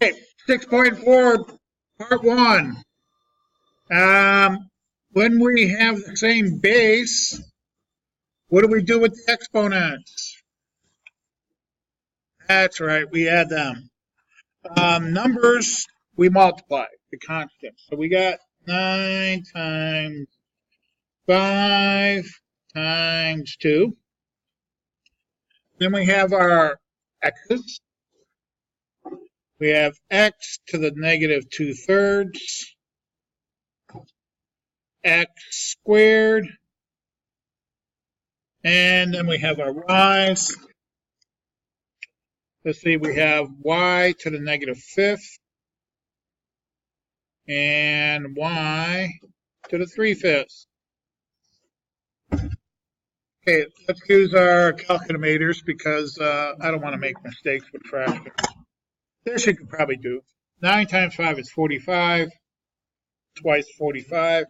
Okay, 6.4, part 1. When we have the same base, what do we do with the exponents? That's right, we add them. Numbers, we multiply the constant. So we got 9 times 5 times 2. Then we have our x's. We have x to the negative 2/3, x squared, and then we have our y's. Let's see, we have y to the negative 5th and y to the 3/5. Okay, let's use our calculators because I don't want to make mistakes with fractions. This you could probably do. 9 times 5 is 45. Twice 45,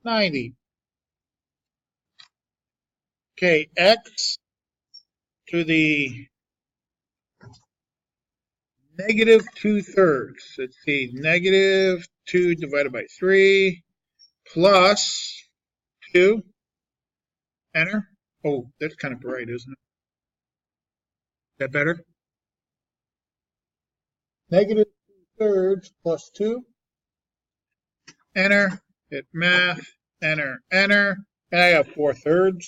90. Okay, x to the negative 2/3. Let's see, negative 2 divided by 3 plus 2. Enter. Oh, that's kind of bright, isn't it? Is that better? Negative 2/3 plus 2. Enter. Hit math. Enter. Enter. And I have 4/3.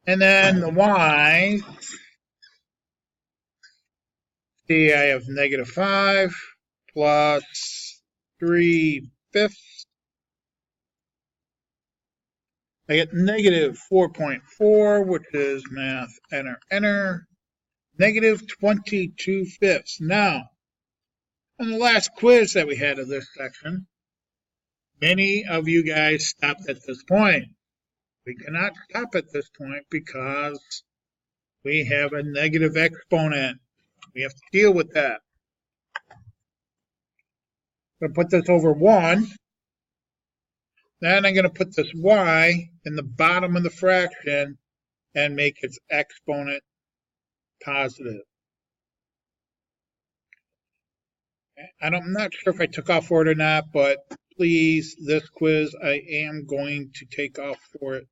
And then the y. See, I have negative 5 plus 3/5. I get negative 4.4, which is math, enter, enter, negative 22/5. Now, on the last quiz that we had of this section, many of you guys stopped at this point. We cannot stop at this point because we have a negative exponent. We have to deal with that. I'm going to put this over 1. Then I'm going to put this y in the bottom of the fraction and make its exponent positive. I'm not sure if I took off for it or not, but please, this quiz, I am going to take off for it.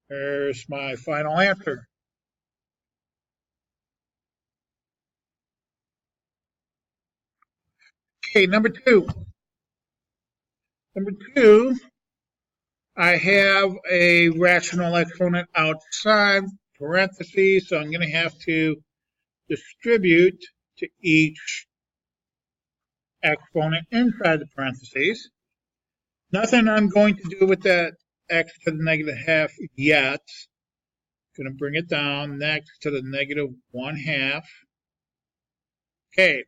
There's my final answer. Okay, number 2. Number 2, I have a rational exponent outside parentheses, so I'm going to have to distribute to each exponent inside the parentheses. Nothing I'm going to do with that x to the negative half yet. Going to bring it down next to the negative 1/2. Okay,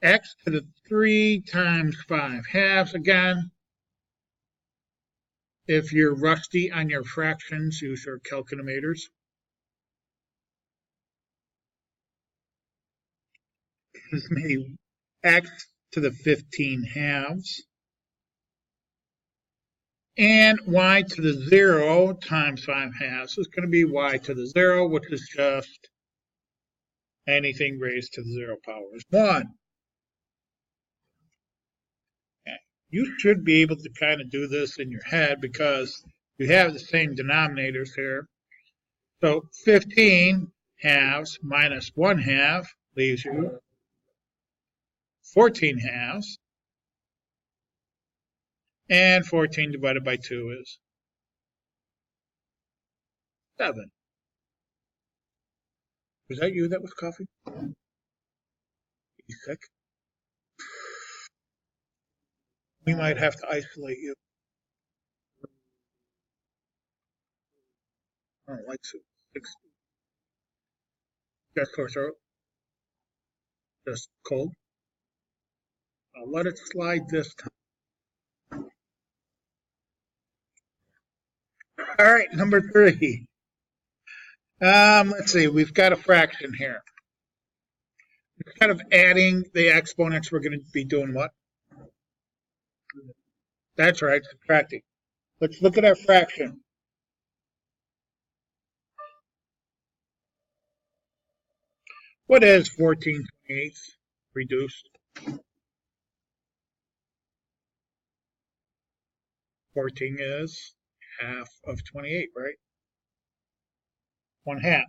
x to the 3 times 5/2 again. If you're rusty on your fractions, use your calculators. This is maybe x to the 15/2. And y to the 0 times 5/2 is going to be y to the 0, which is just anything raised to the 0 power is 1. Okay. You should be able to kind of do this in your head because you have the same denominators here. So 15/2 minus 1/2 leaves you 14/2. And 14 divided by 2 is 7. Was that you that was coughing? You sick? We might have to isolate you. I don't like to. Just sore throat. Just cold. I'll let it slide this time. All right, number 3. Let's see, we've got a fraction here. Instead of adding the exponents, we're going to be doing what? That's right, subtracting. Let's look at our fraction. What is 14/28 reduced? 14 is half of 28, right? 1/2.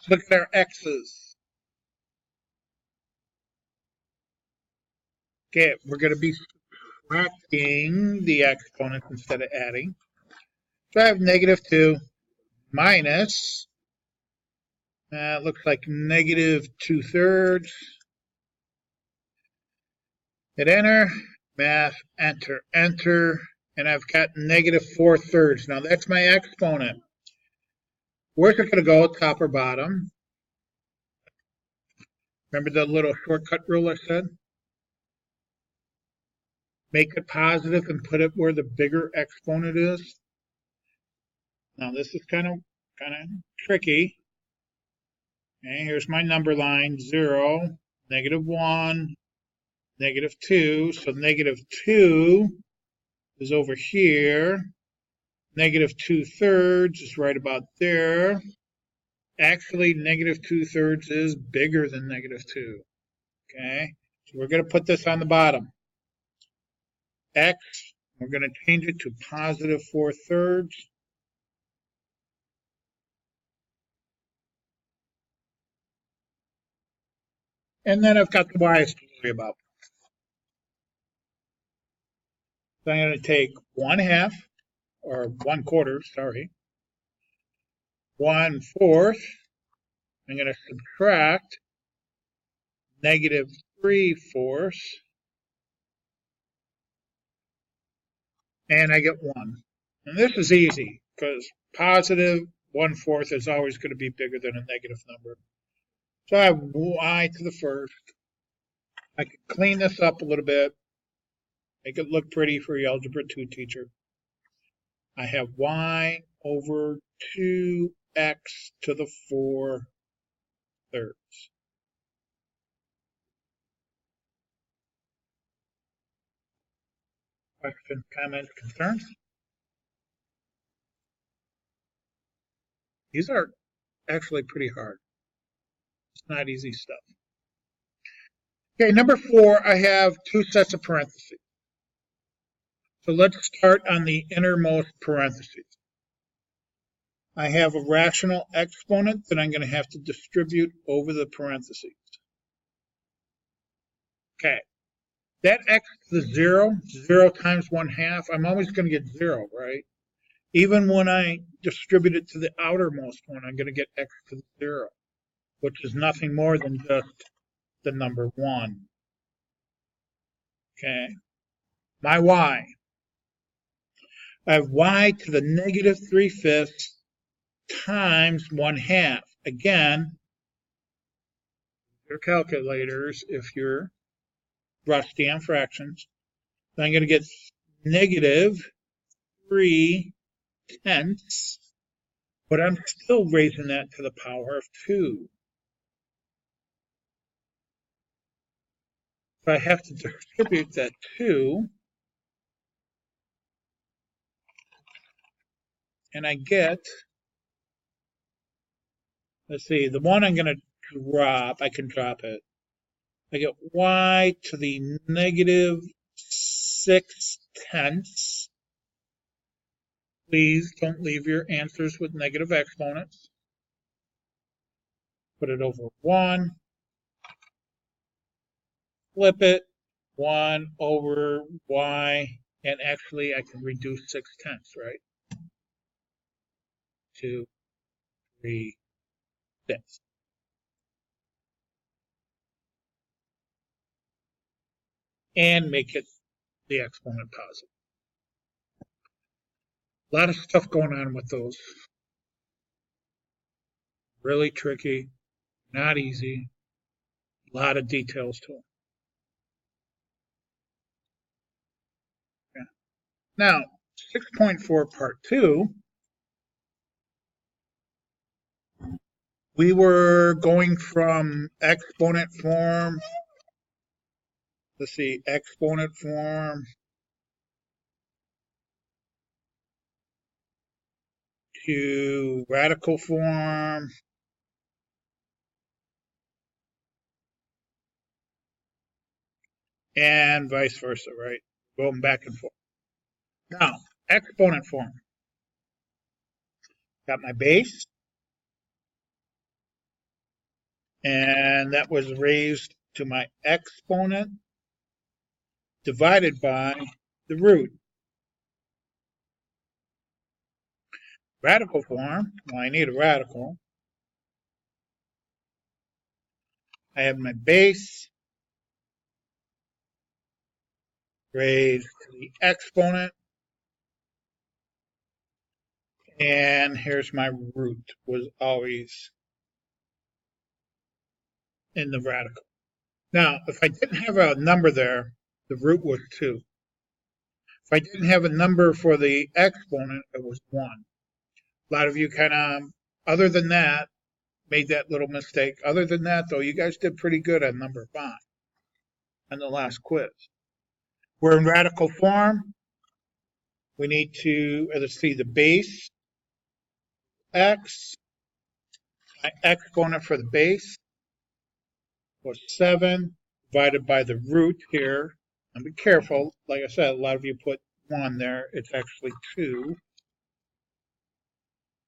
Look at our x's. Okay, we're going to be subtracting the exponents instead of adding. So I have -2 minus, looks like -2/3. Hit enter, math, enter, enter, and I've got -4/3. Now that's my exponent. Where's it going to go, top or bottom? Remember the little shortcut rule I said? Make it positive and put it where the bigger exponent is. Now this is kind of tricky. Okay, here's my number line: 0, -1, -2. So -2 is over here. -2/3 is right about there. Actually, -2/3 is bigger than -2. Okay, so we're going to put this on the bottom. X, we're going to change it to +4/3. And then I've got the y's to worry about. So I'm going to take 1/2, or 1/4, sorry, 1/4. I'm going to subtract -3/4, and I get 1. And this is easy because positive 1/4 is always going to be bigger than a negative number. So I have y to the first. I can clean this up a little bit, make it look pretty for your Algebra 2 teacher. I have y over 2x to the 4/3. Questions, comments, concerns? These are actually pretty hard. It's not easy stuff. Okay, number 4, I have 2 sets of parentheses. So let's start on the innermost parentheses. I have a rational exponent that I'm going to have to distribute over the parentheses. Okay, that x to the 0, 0 times 1/2, I'm always going to get 0, right? Even when I distribute it to the outermost one, I'm going to get x to the 0, which is nothing more than just the number 1. Okay, my y. I have y to the -3/5 times 1/2. Again, your calculators if you're rusty on fractions. So I'm going to get -3/10, but I'm still raising that to the power of 2. So I have to distribute that 2, and I get, let's see, the one I'm going to drop, I can drop it. I get y to the -6/10. Please don't leave your answers with negative exponents. Put it over 1. Flip it, 1 over y, and actually I can reduce 6/10, right? 2, 3, 6. And make it the exponent positive. A lot of stuff going on with those. Really tricky, not easy, a lot of details to them. Yeah. Now, 6.4 part 2, we were going from exponent form, let's see, exponent form to radical form, and vice versa, right? Going back and forth. Now, exponent form. Got my base, and that was raised to my exponent divided by the root. Radical form, well, I need a radical. I have my base raised to the exponent, and here's my root, was always in the radical. Now, if I didn't have a number there, the root was 2. If I didn't have a number for the exponent, it was 1. A lot of you kind of, other than that, made that little mistake. Other than that, though, you guys did pretty good on number 5 on the last quiz. We're in radical form. We need to, let's see, the base, x, my exponent for the base was 7 divided by the root here. And be careful, like I said, a lot of you put 1 there. It's actually 2.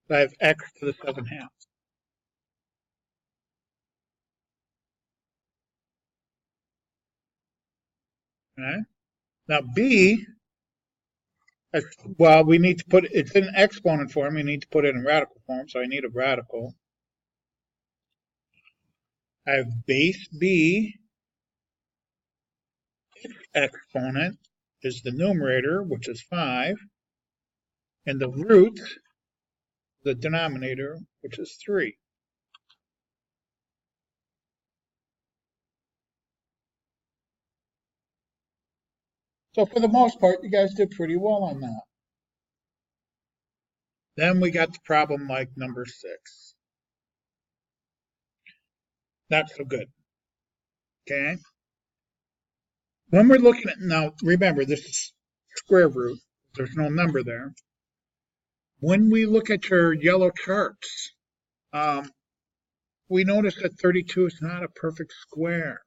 So I have x to the 7 halves. Okay. Now b, well, we need to put, it's in exponent form. We need to put it in radical form, so I need a radical. I have base b, exponent is the numerator, which is 5, and the root, the denominator, which is 3. So for the most part, you guys did pretty well on that. Then we got the problem like number 6. Not so good. Okay? When we're looking at, now remember, this is square root. There's no number there. When we look at your yellow charts, we notice that 32 is not a perfect square.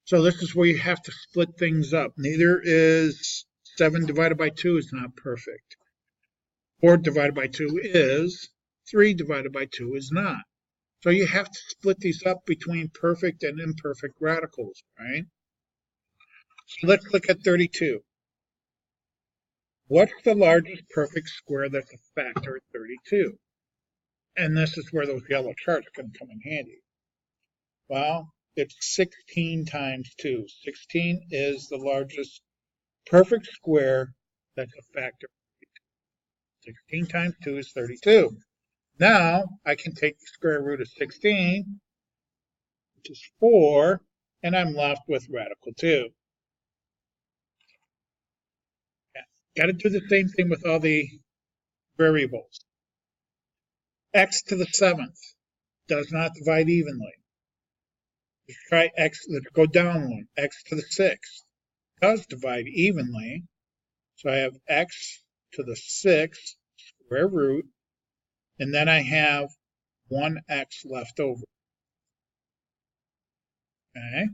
So this is where you have to split things up. Neither is 7 divided by 2 is not perfect. 4 divided by 2 is, 3 divided by 2 is not. So you have to split these up between perfect and imperfect radicals, right? So let's look at 32. What's the largest perfect square that's a factor of 32? And this is where those yellow charts can come in handy. Well, it's 16 times 2. 16 is the largest perfect square that's a factor. 16 times 2 is 32. Now, I can take the square root of 16, which is 4, and I'm left with radical 2. Got to do the same thing with all the variables. X to the 7th does not divide evenly. Let's try x, let's go down one. X to the 6th does divide evenly. So I have x to the 6th square root, and then I have 1x left over. Okay.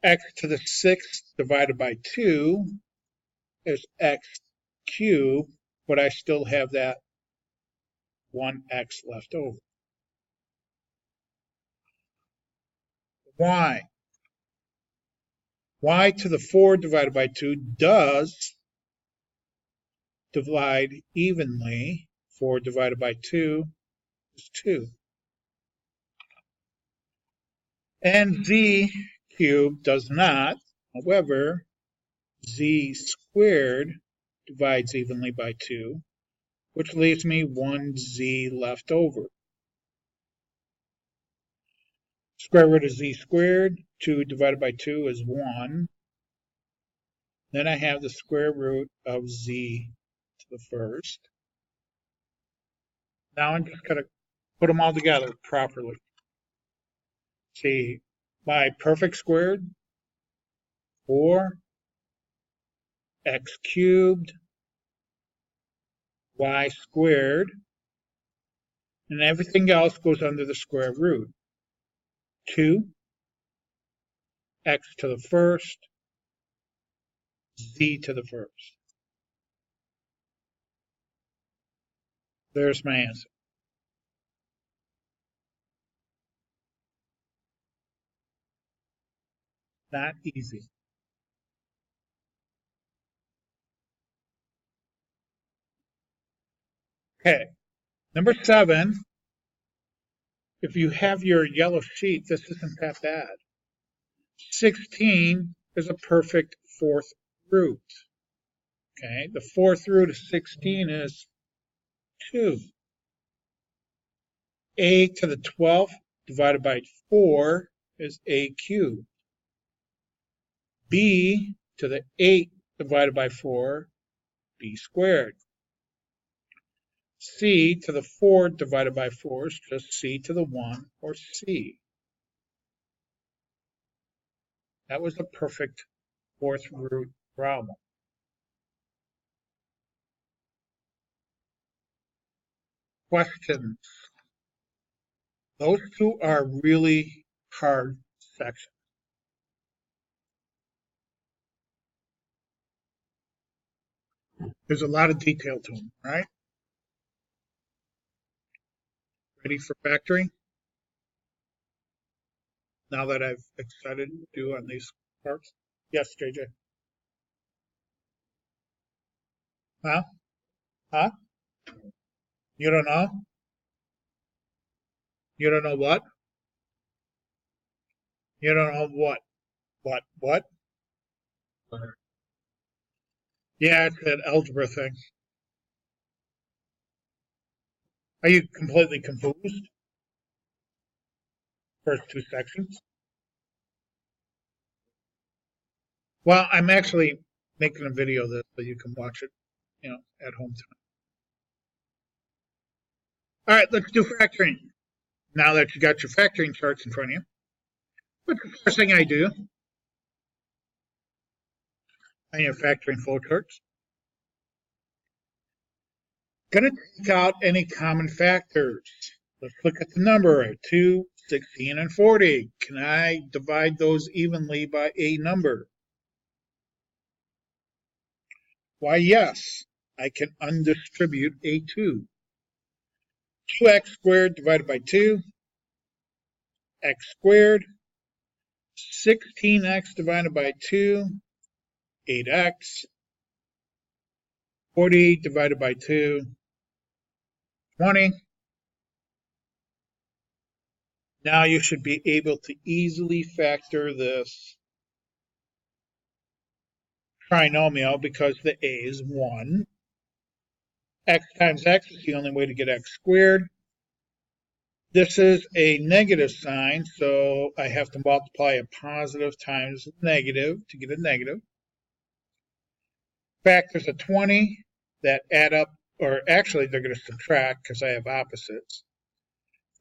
X to the 6th divided by 2 is x cubed, but I still have that 1x left over. Y. Y to the 4 divided by 2 does divide evenly. 4 divided by 2 is 2. And z cubed does not. However, z squared divides evenly by 2, which leaves me 1z left over. Square root of z squared, 2 divided by 2 is 1. Then I have the square root of z to the first. Now I'm just going to put them all together properly. See, my perfect squared, 4, x cubed, y squared, and everything else goes under the square root. 2, x to the first, z to the first. There's my answer. Not easy. Okay, number 7. If you have your yellow sheet, this isn't that bad. 16 is a perfect fourth root. Okay, the fourth root of 16 is 2. A to the 12th divided by 4 is a cubed. B to the 8 divided by 4, b squared. C to the 4 divided by 4 is just c to the 1, or c. That was a perfect fourth root problem. Questions. Those two are really hard sections. There's a lot of detail to them, right? Ready for factoring? Now that I've decided to do on these parts? Yes, JJ. Huh? Huh? You don't know? You don't know what? You don't know what? What? Yeah, it's an algebra thing. Are you completely confused? First two sections? Well, I'm actually making a video of this so you can watch it, at home tonight. All right, let's do factoring. Now that you got your factoring charts in front of you, what's the first thing I do on your factoring flowcharts? Going to take out any common factors. Let's look at the number, 2, 16, and 40. Can I divide those evenly by a number? Why, yes, I can undistribute a 2. 2x squared divided by 2, x squared. 16x divided by 2, 8x. 40 divided by 2, 20. Now you should be able to easily factor this trinomial because the a is 1. X times x is the only way to get x squared. This is a negative sign, so I have to multiply a positive times a negative to get a negative. Factors of 20 that add up, or actually they're going to subtract because I have opposites.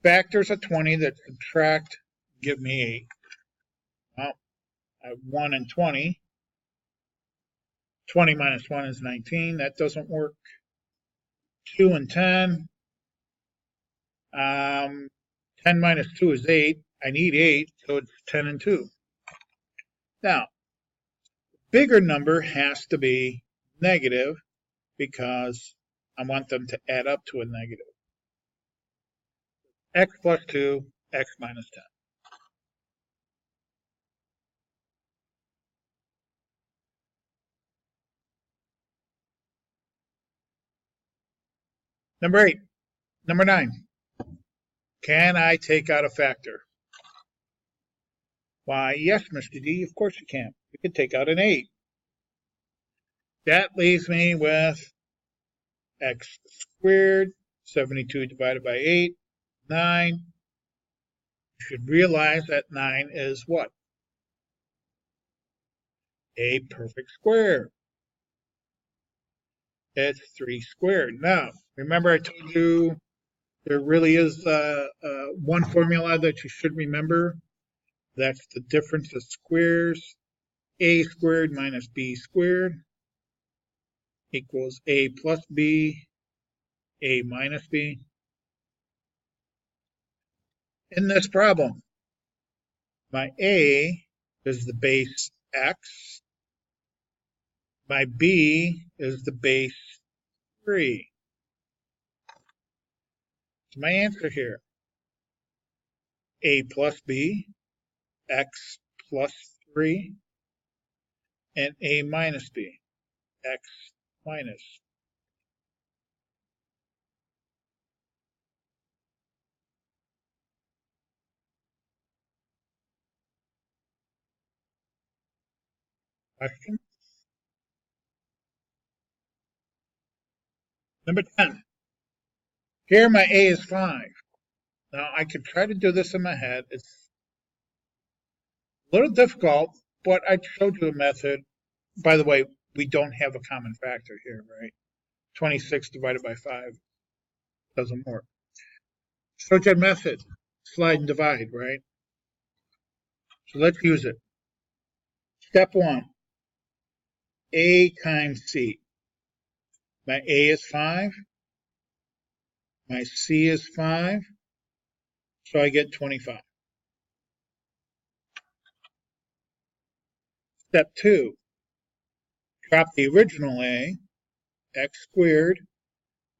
Factors of 20 that subtract give me 8. Well, I have 1 and 20. 20 minus 1 is 19. That doesn't work. 2 and 10. 10 minus 2 is 8. I need 8, so it's 10 and 2. Now, bigger number has to be negative because I want them to add up to a negative. X plus 2, x minus 10. Number 8. Number 9. Can I take out a factor? Why, yes, Mr. D, of course you can. You can take out an 8. That leaves me with x squared, 72 divided by 8, 9. You should realize that 9 is what? A perfect square. It's 3 squared. Now, remember I told you there really is one formula that you should remember. That's the difference of squares. A squared minus b squared equals a plus b, a minus b. In this problem, my a is the base x, My b is the base 3. So my answer here, a plus b, x plus 3, and a minus b, x minus. Question number 10. Here my a is 5. Now I could try to do this in my head. It's a little difficult, but I showed you a method. By the way, we don't have a common factor here, right? 26 divided by 5 doesn't work. Showed you a method, slide and divide, right? So let's use it. Step 1, a times c. My a is 5. My c is 5. So I get 25. Step 2, drop the original a, x squared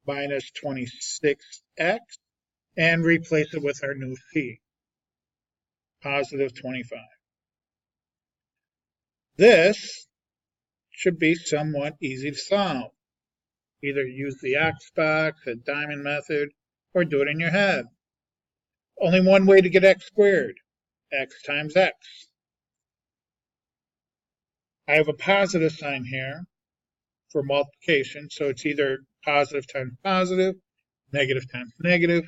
minus 26x, and replace it with our new c, positive 25. This should be somewhat easy to solve. Either use the X box, the diamond method, or do it in your head. Only one way to get x squared, x times x. I have a positive sign here for multiplication, so it's either positive times positive, negative times negative.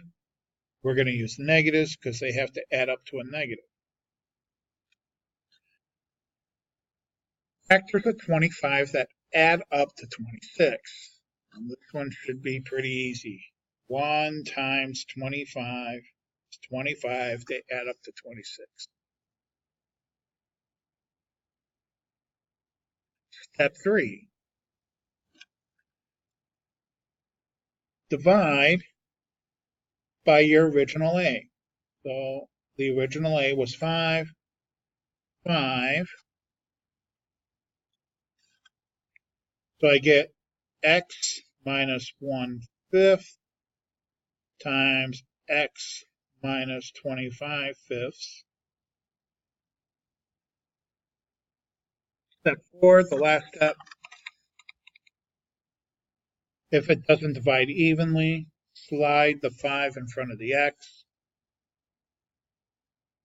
We're going to use negatives because they have to add up to a negative. Factors of 25 that add up to 26. And this one should be pretty easy. 1 times 25 is 25. They add up to 26. Step 3. Divide by your original a. So the original a was 5. 5. So I get x minus 1/5 times x minus 25/5. Step 4, the last step. If it doesn't divide evenly, slide the 5 in front of the x.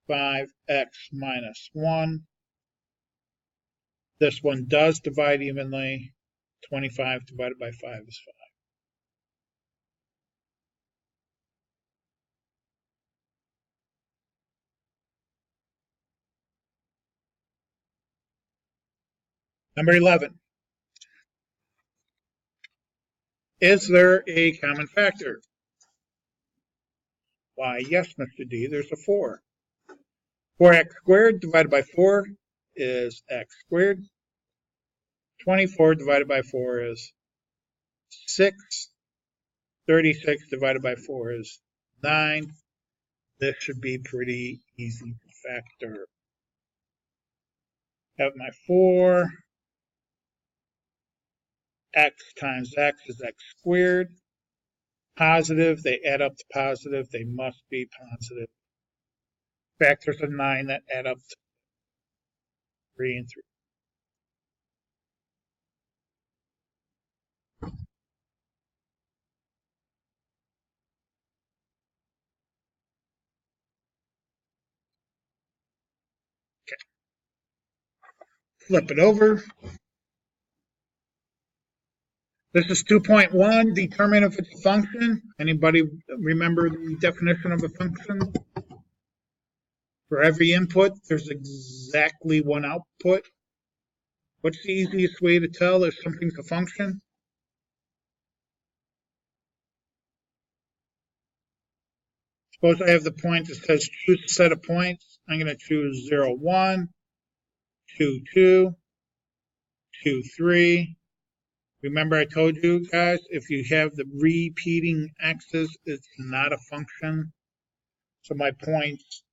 5x minus 1. This one does divide evenly. 25 divided by 5 is 5. Number 11. Is there a common factor? Why, yes, Mr. D, there's a 4. 4x squared divided by 4 is x squared. 24 divided by 4 is 6. 36 divided by 4 is 9. This should be pretty easy to factor. Have my 4. X times x is x squared. Positive, they add up to positive. They must be positive. Factors of 9 that add up to 3 and 3. Okay. Flip it over. This is 2.1. Determine if it's a function. Anybody remember the definition of a function? For every input, there's exactly one output. What's the easiest way to tell if something's a function? Suppose I have the point that says choose a set of points. I'm going to choose 0, 1, 2, 2, 2, 3. Remember I told you guys, if you have the repeating x's, it's not a function. So my points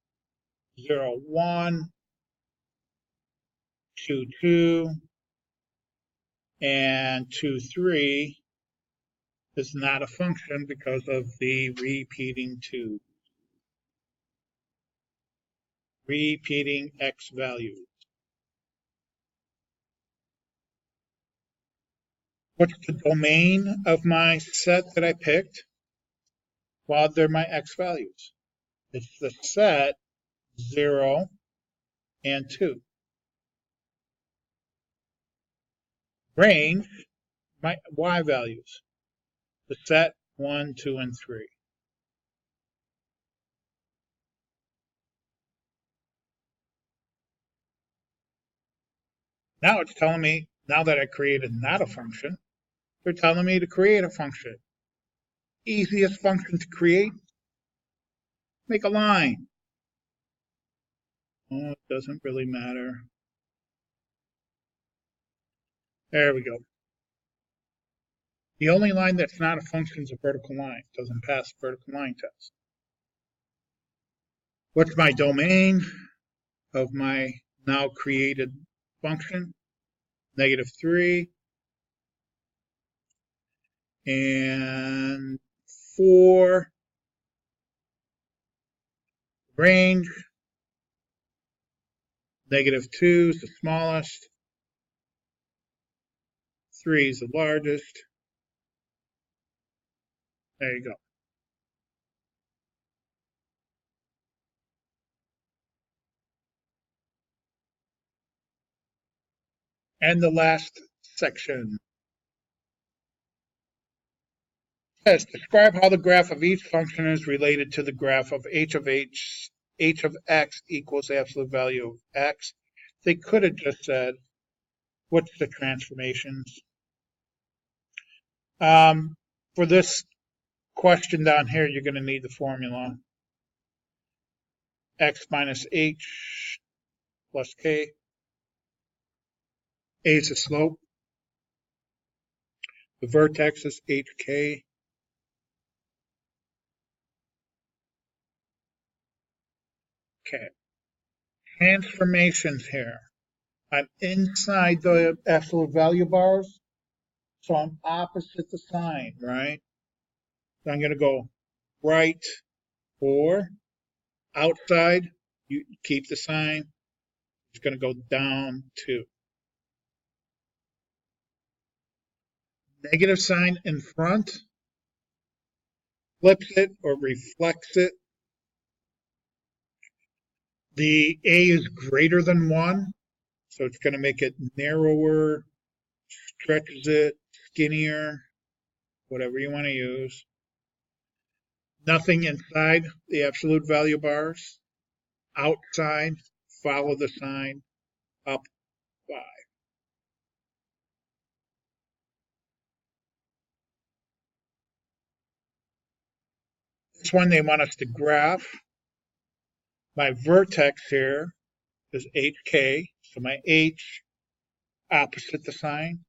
0, 1, 2, 2, and 2, 3 is not a function because of the repeating 2. Repeating x values. What's the domain of my set that I picked? Well, they're my x values. It's the set 0 and 2. Range, my y values. The set 1, 2, and 3. Now it's telling me, now that I created not a function, they're telling me to create a function. Easiest function to create, make a line. Oh, it doesn't really matter. There we go. The only line that's not a function is a vertical line. It doesn't pass the vertical line test. What's my domain of my now created function? -3 and 4. Range, -2 is the smallest, 3 is the largest. There you go. And the last section. Yes, describe how the graph of each function is related to the graph of h of x equals absolute value of x. They could have just said, what's the transformations? For this question down here, you're going to need the formula. X minus h plus k. A is the slope. The vertex is hk. Okay. Transformations here. I'm inside the absolute value bars, so I'm opposite the sign, right? So I'm going to go right 4. Outside, you keep the sign. It's going to go down 2. Negative sign in front flips it or reflects it. The A is greater than 1, so it's going to make it narrower, stretches it, skinnier, whatever you want to use. Nothing inside the absolute value bars. Outside, follow the sign, up 5. This one they want us to graph. My vertex here is hk, so my h opposite the sign,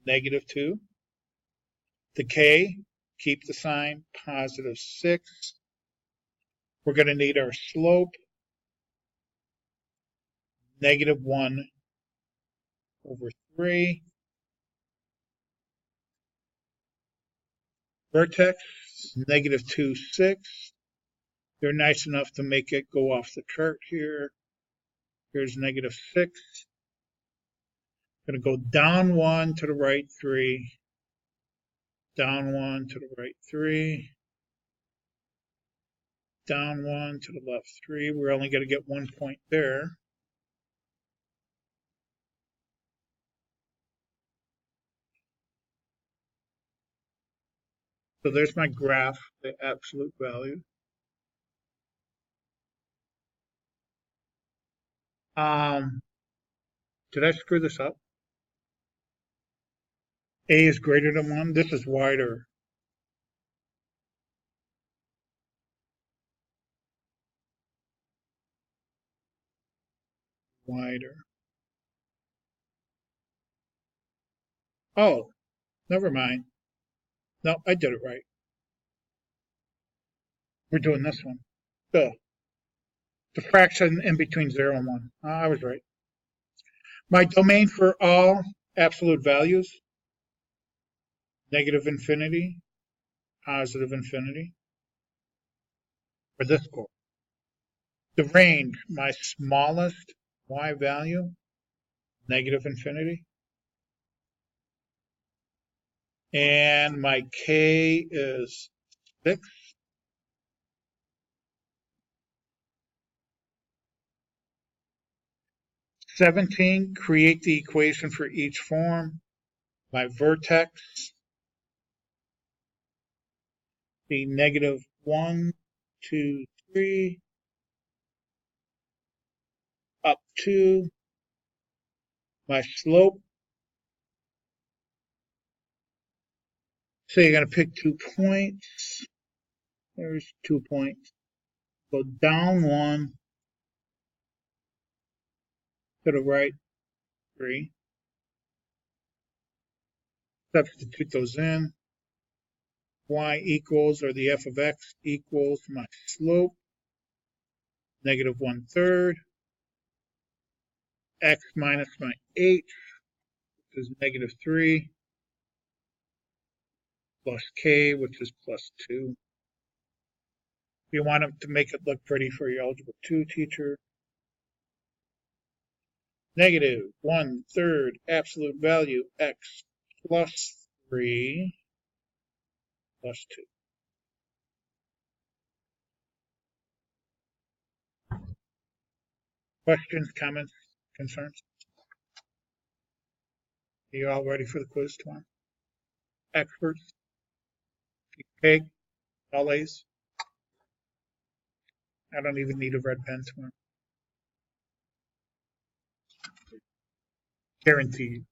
-2. The k, keep the sign, +6. We're going to need our slope, -1/3. Vertex, -2, 6. They're nice enough to make it go off the chart here. Here's -6. Going to go down 1 to the right 3. Down 1 to the right 3. Down 1 to the left 3. We're only going to get 1 point there. So there's my graph, the absolute value. Did I screw this up? A is greater than 1. This is wider. Wider. Oh, never mind. No, I did it right. We're doing this one. The fraction in between 0 and 1. I was right. My domain for all absolute values, negative infinity, positive infinity, for this score. The range, my smallest y value, negative infinity. And my k is 6. (17) Create the equation for each form. My vertex, the negative 1, 2, 3, up 2. My slope, so you're going to pick 2 points. There's 2 points. Go down 1, to the right 3. Substitute those in. Y equals, or the f of x equals my slope, negative 1/3, x minus my h, which is negative 3, plus k, which is plus 2. You want to make it look pretty for your Algebra 2 teacher. Negative 1/3 absolute value x plus 3 plus 2. Questions, comments, concerns? Are you all ready for the quiz tomorrow? Experts? Peg? All A's? I don't even need a red pen tomorrow. Guaranteed.